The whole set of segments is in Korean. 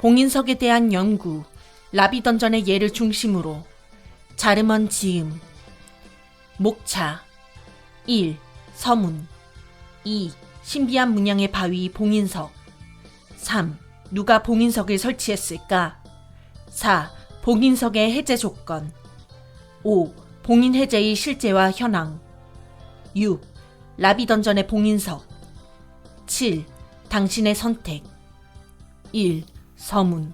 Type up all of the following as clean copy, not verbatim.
봉인석에 대한 연구, 라비던전의 예를 중심으로 자르먼 지음. 목차 1. 서문 2. 신비한 문양의 바위 봉인석 3. 누가 봉인석을 설치했을까? 4. 봉인석의 해제 조건 5. 봉인 해제의 실제와 현황 6. 라비던전의 봉인석 7. 당신의 선택 1. 서문.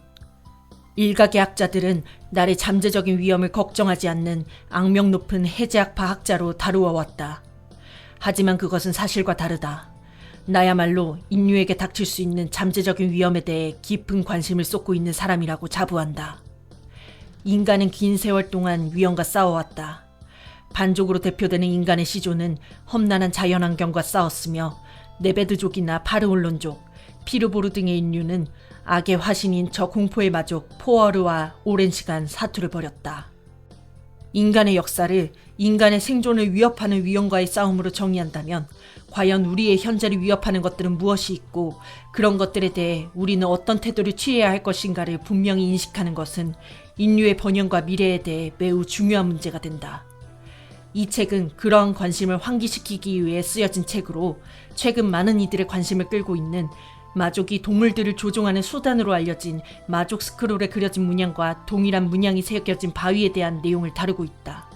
일각의 학자들은 나를 잠재적인 위험을 걱정하지 않는 악명 높은 해제학 파학자로 다루어 왔다. 하지만 그것은 사실과 다르다. 나야말로 인류에게 닥칠 수 있는 잠재적인 위험에 대해 깊은 관심을 쏟고 있는 사람이라고 자부한다. 인간은 긴 세월 동안 위험과 싸워왔다. 반족으로 대표되는 인간의 시조는 험난한 자연환경과 싸웠으며 네베드족이나 파르올론족, 피르보르 등의 인류는 악의 화신인 저 공포의 마족 포어르와 오랜 시간 사투를 벌였다. 인간의 역사를 인간의 생존을 위협하는 위험과의 싸움으로 정의한다면 과연 우리의 현재를 위협하는 것들은 무엇이 있고 그런 것들에 대해 우리는 어떤 태도를 취해야 할 것인가를 분명히 인식하는 것은 인류의 번영과 미래에 대해 매우 중요한 문제가 된다. 이 책은 그러한 관심을 환기시키기 위해 쓰여진 책으로 최근 많은 이들의 관심을 끌고 있는 마족이 동물들을 조종하는 수단으로 알려진 마족 스크롤에 그려진 문양과 동일한 문양이 새겨진 바위에 대한 내용을 다루고 있다.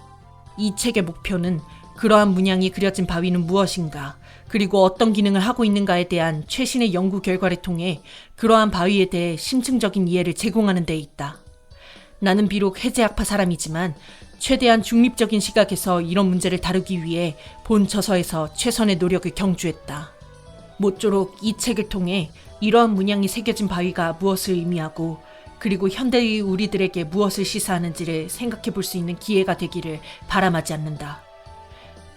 이 책의 목표는 그러한 문양이 그려진 바위는 무엇인가, 그리고 어떤 기능을 하고 있는가에 대한 최신의 연구 결과를 통해 그러한 바위에 대해 심층적인 이해를 제공하는 데 있다. 나는 비록 해제학파 사람이지만 최대한 중립적인 시각에서 이런 문제를 다루기 위해 본 저서에서 최선의 노력을 경주했다. 모쪼록 이 책을 통해 이러한 문양이 새겨진 바위가 무엇을 의미하고 그리고 현대의 우리들에게 무엇을 시사하는지를 생각해 볼 수 있는 기회가 되기를 바람하지 않는다.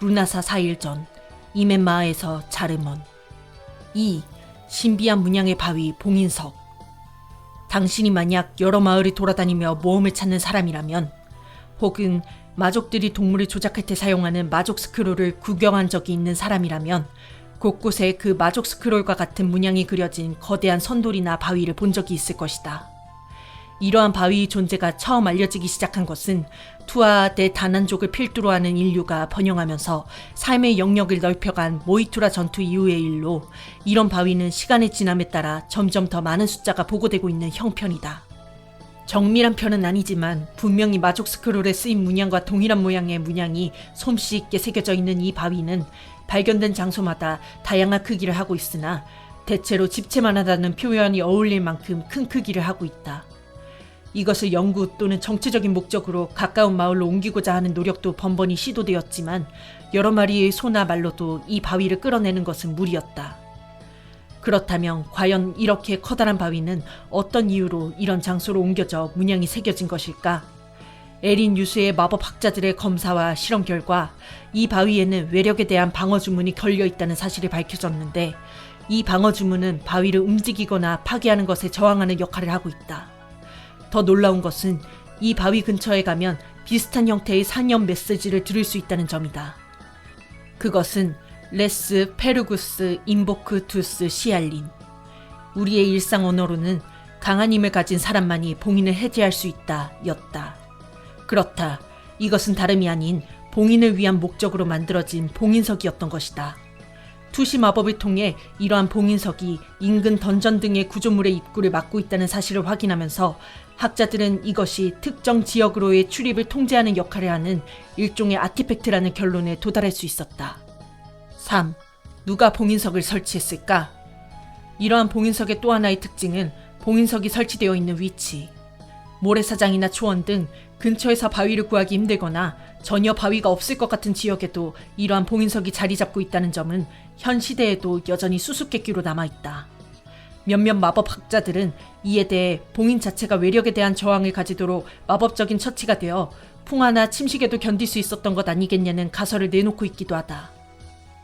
루나사 4일 전 이멘마에서 자르먼. 2. 신비한 문양의 바위 봉인석. 당신이 만약 여러 마을을 돌아다니며 모험을 찾는 사람이라면, 혹은 마족들이 동물을 조작할 때 사용하는 마족 스크롤을 구경한 적이 있는 사람이라면 곳곳에 그 마족 스크롤과 같은 문양이 그려진 거대한 선돌이나 바위를 본 적이 있을 것이다. 이러한 바위의 존재가 처음 알려지기 시작한 것은 투아 대 다난족을 필두로 하는 인류가 번영하면서 삶의 영역을 넓혀간 모이투라 전투 이후의 일로 이런 바위는 시간의 지남에 따라 점점 더 많은 숫자가 보고되고 있는 형편이다. 정밀한 편은 아니지만 분명히 마족 스크롤에 쓰인 문양과 동일한 모양의 문양이 솜씨 있게 새겨져 있는 이 바위는 발견된 장소마다 다양한 크기를 하고 있으나 대체로 집채만 하다는 표현이 어울릴 만큼 큰 크기를 하고 있다. 이것을 연구 또는 정치적인 목적으로 가까운 마을로 옮기고자 하는 노력도 번번이 시도되었지만 여러 마리의 소나 말로도 이 바위를 끌어내는 것은 무리였다. 그렇다면 과연 이렇게 커다란 바위는 어떤 이유로 이런 장소로 옮겨져 문양이 새겨진 것일까? 에린 유수의 마법학자들의 검사와 실험 결과 이 바위에는 외력에 대한 방어 주문이 걸려 있다는 사실이 밝혀졌는데 이 방어 주문은 바위를 움직이거나 파괴하는 것에 저항하는 역할을 하고 있다. 더 놀라운 것은 이 바위 근처에 가면 비슷한 형태의 상형 메시지를 들을 수 있다는 점이다. 그것은 레스 페르구스 인보크 투스 시알린. 우리의 일상 언어로는 강한 힘을 가진 사람만이 봉인을 해제할 수 있다 였다. 그렇다. 이것은 다름이 아닌 봉인을 위한 목적으로 만들어진 봉인석이었던 것이다. 투시 마법을 통해 이러한 봉인석이 인근 던전 등의 구조물의 입구를 막고 있다는 사실을 확인하면서 학자들은 이것이 특정 지역으로의 출입을 통제하는 역할을 하는 일종의 아티팩트라는 결론에 도달할 수 있었다. 3. 누가 봉인석을 설치했을까? 이러한 봉인석의 또 하나의 특징은 봉인석이 설치되어 있는 위치. 모래사장이나 초원 등 근처에서 바위를 구하기 힘들거나 전혀 바위가 없을 것 같은 지역에도 이러한 봉인석이 자리 잡고 있다는 점은 현 시대에도 여전히 수수께끼로 남아있다. 몇몇 마법학자들은 이에 대해 봉인 자체가 외력에 대한 저항을 가지도록 마법적인 처치가 되어 풍화나 침식에도 견딜 수 있었던 것 아니겠냐는 가설을 내놓고 있기도 하다.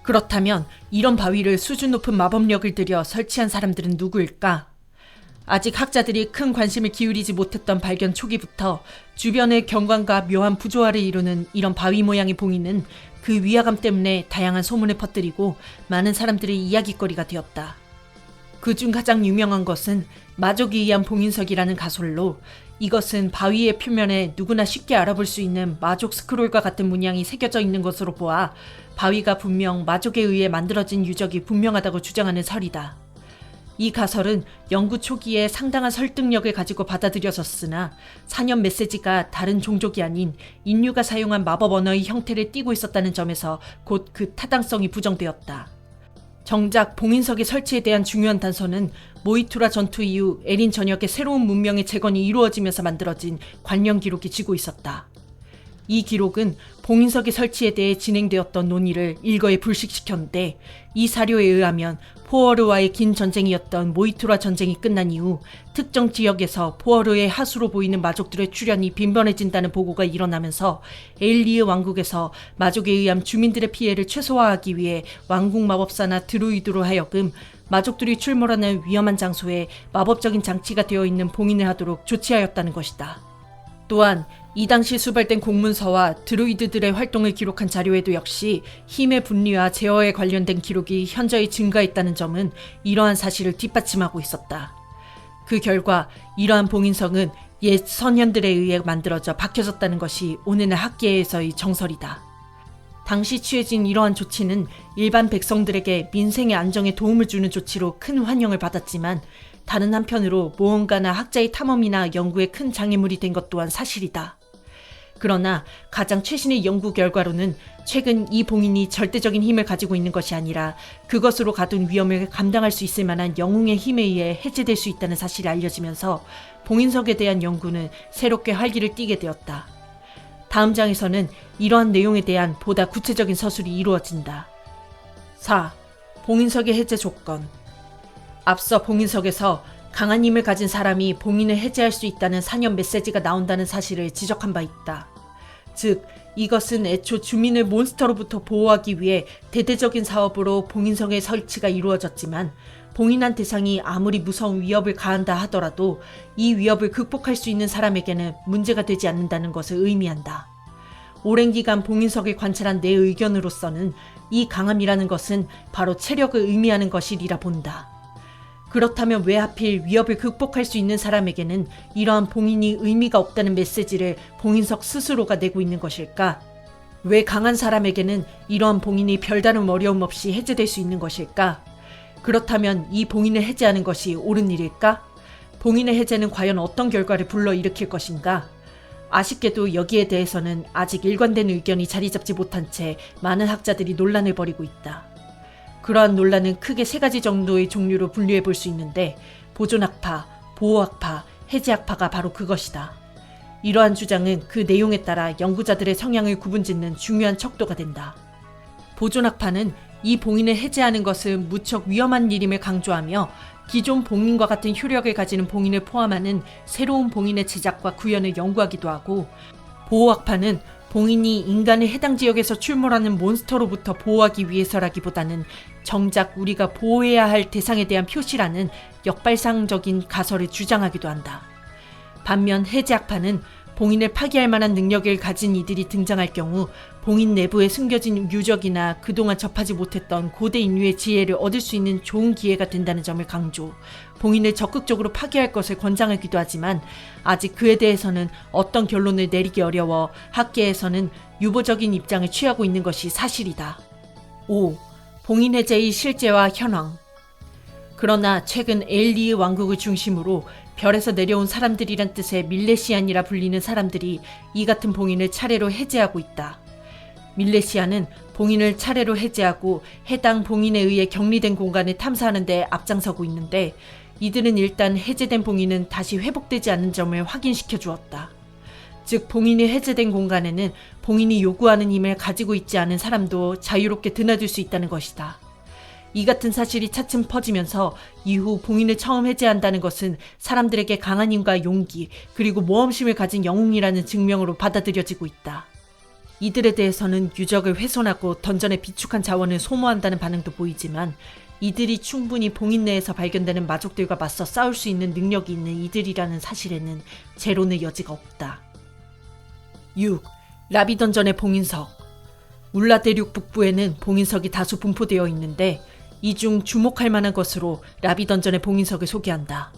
그렇다면 이런 바위를 수준 높은 마법력을 들여 설치한 사람들은 누구일까? 아직 학자들이 큰 관심을 기울이지 못했던 발견 초기부터 주변의 경관과 묘한 부조화를 이루는 이런 바위 모양의 봉인은 그 위화감 때문에 다양한 소문을 퍼뜨리고 많은 사람들의 이야깃거리가 되었다. 그중 가장 유명한 것은 마족에 의한 봉인석이라는 가설로, 이것은 바위의 표면에 누구나 쉽게 알아볼 수 있는 마족 스크롤과 같은 문양이 새겨져 있는 것으로 보아 바위가 분명 마족에 의해 만들어진 유적이 분명하다고 주장하는 설이다. 이 가설은 연구 초기에 상당한 설득력을 가지고 받아들여졌으나 4년 메시지가 다른 종족이 아닌 인류가 사용한 마법 언어의 형태를 띠고 있었다는 점에서 곧 그 타당성이 부정되었다. 정작 봉인석의 설치에 대한 중요한 단서는 모이투라 전투 이후 에린 전역의 새로운 문명의 재건이 이루어지면서 만들어진 관련 기록이 지고 있었다. 이 기록은 봉인석의 설치에 대해 진행되었던 논의를 일거에 불식시켰는데, 이 사료에 의하면 포어르와의 긴 전쟁이었던 모이투라 전쟁이 끝난 이후 특정 지역에서 포어르의 하수로 보이는 마족들의 출현이 빈번해진다는 보고가 일어나면서 에일리의 왕국에서 마족에 의한 주민들의 피해를 최소화하기 위해 왕국 마법사나 드루이드로 하여금 마족들이 출몰하는 위험한 장소에 마법적인 장치가 되어 있는 봉인을 하도록 조치하였다는 것이다. 또한 이 당시 수발된 공문서와 드루이드들의 활동을 기록한 자료에도 역시 힘의 분리와 제어에 관련된 기록이 현저히 증가했다는 점은 이러한 사실을 뒷받침하고 있었다. 그 결과 이러한 봉인석은 옛 선현들에 의해 만들어져 박혀졌다는 것이 오늘날 학계에서의 정설이다. 당시 취해진 이러한 조치는 일반 백성들에게 민생의 안정에 도움을 주는 조치로 큰 환영을 받았지만, 다른 한편으로 모험가나 학자의 탐험이나 연구에 큰 장애물이 된 것 또한 사실이다. 그러나 가장 최신의 연구 결과로는 최근 이 봉인이 절대적인 힘을 가지고 있는 것이 아니라 그것으로 가둔 위험을 감당할 수 있을 만한 영웅의 힘에 의해 해제될 수 있다는 사실이 알려지면서 봉인석에 대한 연구는 새롭게 활기를 띠게 되었다. 다음 장에서는 이러한 내용에 대한 보다 구체적인 서술이 이루어진다. 4. 봉인석의 해제 조건. 앞서 봉인석에서 강한 힘을 가진 사람이 봉인을 해제할 수 있다는 사년 메시지가 나온다는 사실을 지적한 바 있다. 즉, 이것은 애초 주민을 몬스터로부터 보호하기 위해 대대적인 사업으로 봉인석의 설치가 이루어졌지만, 봉인한 대상이 아무리 무서운 위협을 가한다 하더라도 이 위협을 극복할 수 있는 사람에게는 문제가 되지 않는다는 것을 의미한다. 오랜 기간 봉인석을 관찰한 내 의견으로서는 이 강함이라는 것은 바로 체력을 의미하는 것이리라 본다. 그렇다면 왜 하필 위협을 극복할 수 있는 사람에게는 이러한 봉인이 의미가 없다는 메시지를 봉인석 스스로가 내고 있는 것일까? 왜 강한 사람에게는 이러한 봉인이 별다른 어려움 없이 해제될 수 있는 것일까? 그렇다면 이 봉인을 해제하는 것이 옳은 일일까? 봉인의 해제는 과연 어떤 결과를 불러일으킬 것인가? 아쉽게도 여기에 대해서는 아직 일관된 의견이 자리 잡지 못한 채 많은 학자들이 논란을 벌이고 있다. 그러한 논란은 크게 3가지 정도의 종류로 분류해 볼 수 있는데, 보존학파, 보호학파, 해제학파가 바로 그것이다. 이러한 주장은 그 내용에 따라 연구자들의 성향을 구분짓는 중요한 척도가 된다. 보존학파는 이 봉인을 해제하는 것은 무척 위험한 일임을 강조하며 기존 봉인과 같은 효력을 가지는 봉인을 포함하는 새로운 봉인의 제작과 구현을 연구하기도 하고, 보호학파는 봉인이 인간을 해당 지역에서 출몰하는 몬스터로부터 보호하기 위해서라기보다는 정작 우리가 보호해야 할 대상에 대한 표시라는 역발상적인 가설을 주장하기도 한다. 반면 해제학파는 봉인을 파괴할 만한 능력을 가진 이들이 등장할 경우 봉인 내부에 숨겨진 유적이나 그동안 접하지 못했던 고대 인류의 지혜를 얻을 수 있는 좋은 기회가 된다는 점을 강조, 봉인을 적극적으로 파괴할 것을 권장하기도 하지만 아직 그에 대해서는 어떤 결론을 내리기 어려워 학계에서는 유보적인 입장을 취하고 있는 것이 사실이다. 5. 봉인 해제의 실제와 현황. 그러나 최근 에일리의 왕국을 중심으로 별에서 내려온 사람들이란 뜻의 밀레시안이라 불리는 사람들이 이 같은 봉인을 차례로 해제하고 있다. 밀레시안은 봉인을 차례로 해제하고 해당 봉인에 의해 격리된 공간을 탐사하는 데 앞장서고 있는데, 이들은 일단 해제된 봉인은 다시 회복되지 않는 점을 확인시켜 주었다. 즉, 봉인이 해제된 공간에는 봉인이 요구하는 힘을 가지고 있지 않은 사람도 자유롭게 드나들 수 있다는 것이다. 이 같은 사실이 차츰 퍼지면서 이후 봉인을 처음 해제한다는 것은 사람들에게 강한 힘과 용기, 그리고 모험심을 가진 영웅이라는 증명으로 받아들여지고 있다. 이들에 대해서는 유적을 훼손하고 던전에 비축한 자원을 소모한다는 반응도 보이지만, 이들이 충분히 봉인 내에서 발견되는 마족들과 맞서 싸울 수 있는 능력이 있는 이들이라는 사실에는 재론의 여지가 없다. 6. 라비 던전의 봉인석. 울라 대륙 북부에는 봉인석이 다수 분포되어 있는데, 이 중 주목할 만한 것으로 라비 던전의 봉인석을 소개한다.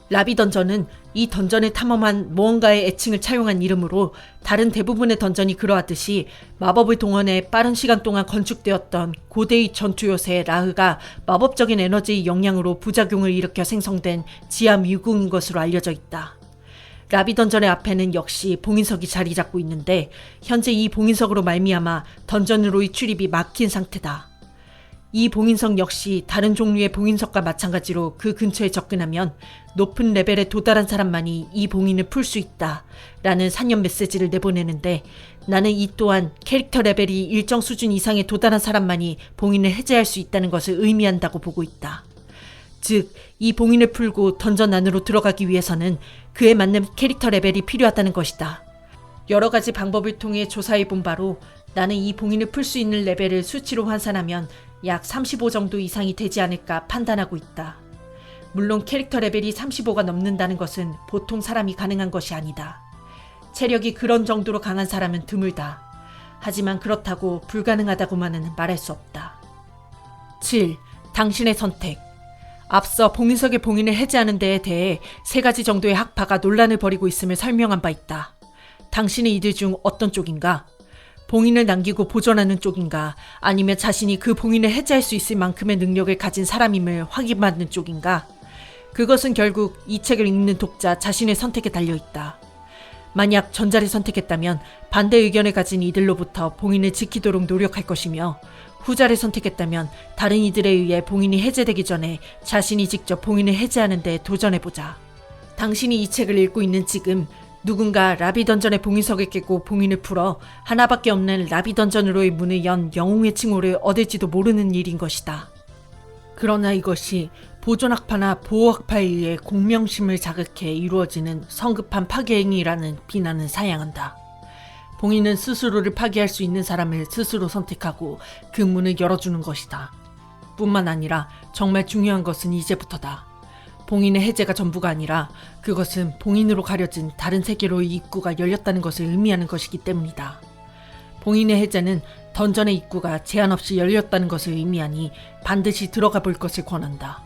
라비 던전은 이 던전을 탐험한 무언가의 애칭을 차용한 이름으로 다른 대부분의 던전이 그러하듯이 마법을 동원해 빠른 시간 동안 건축되었던 고대의 전투 요새 라흐가 마법적인 에너지의 영향으로 부작용을 일으켜 생성된 지하 미궁인 것으로 알려져 있다. 라비 던전의 앞에는 역시 봉인석이 자리 잡고 있는데 현재 이 봉인석으로 말미암아 던전으로의 출입이 막힌 상태다. 이 봉인석 역시 다른 종류의 봉인석과 마찬가지로 그 근처에 접근하면 높은 레벨에 도달한 사람만이 이 봉인을 풀 수 있다 라는 상념 메시지를 내보내는데 나는 이 또한 캐릭터 레벨이 일정 수준 이상에 도달한 사람만이 봉인을 해제할 수 있다는 것을 의미한다고 보고 있다. 즉, 이 봉인을 풀고 던전 안으로 들어가기 위해서는 그에 맞는 캐릭터 레벨이 필요하다는 것이다. 여러 가지 방법을 통해 조사해 본 바로 나는 이 봉인을 풀 수 있는 레벨을 수치로 환산하면 약 35 정도 이상이 되지 않을까 판단하고 있다. 물론 캐릭터 레벨이 35가 넘는다는 것은 보통 사람이 가능한 것이 아니다. 체력이 그런 정도로 강한 사람은 드물다. 하지만 그렇다고 불가능하다고만은 말할 수 없다. 7. 당신의 선택. 앞서 봉인석의 봉인을 해제하는 데에 대해 3가지 정도의 학파가 논란을 벌이고 있음을 설명한 바 있다. 당신은 이들 중 어떤 쪽인가? 봉인을 남기고 보존하는 쪽인가? 아니면 자신이 그 봉인을 해제할 수 있을 만큼의 능력을 가진 사람임을 확인받는 쪽인가? 그것은 결국 이 책을 읽는 독자 자신의 선택에 달려있다. 만약 전자를 선택했다면 반대 의견을 가진 이들로부터 봉인을 지키도록 노력할 것이며 후자를 선택했다면 다른 이들에 의해 봉인이 해제되기 전에 자신이 직접 봉인을 해제하는 데 도전해보자. 당신이 이 책을 읽고 있는 지금 누군가 라비 던전의 봉인석을 깨고 봉인을 풀어 하나밖에 없는 라비 던전으로의 문을 연 영웅의 칭호를 얻을지도 모르는 일인 것이다. 그러나 이것이 보존학파나 보호학파에 의해 공명심을 자극해 이루어지는 성급한 파괴행위라는 비난은 사양한다. 봉인은 스스로를 파괴할 수 있는 사람을 스스로 선택하고 그 문을 열어주는 것이다. 뿐만 아니라 정말 중요한 것은 이제부터다. 봉인의 해제가 전부가 아니라 그것은 봉인으로 가려진 다른 세계로의 입구가 열렸다는 것을 의미하는 것이기 때문이다. 봉인의 해제는 던전의 입구가 제한 없이 열렸다는 것을 의미하니 반드시 들어가 볼 것을 권한다.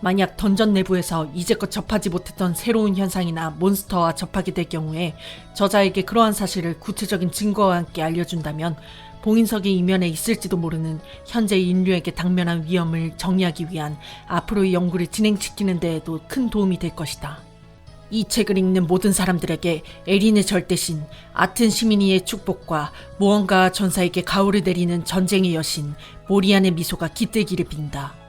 만약 던전 내부에서 이제껏 접하지 못했던 새로운 현상이나 몬스터와 접하게 될 경우에 저자에게 그러한 사실을 구체적인 증거와 함께 알려준다면 봉인석의 이면에 있을지도 모르는 현재 인류에게 당면한 위험을 정리하기 위한 앞으로의 연구를 진행시키는 데에도 큰 도움이 될 것이다. 이 책을 읽는 모든 사람들에게 에린의 절대신, 아튼 시미니의 축복과 무언가 전사에게 가호를 내리는 전쟁의 여신 모리안의 미소가 깃들기를 빈다.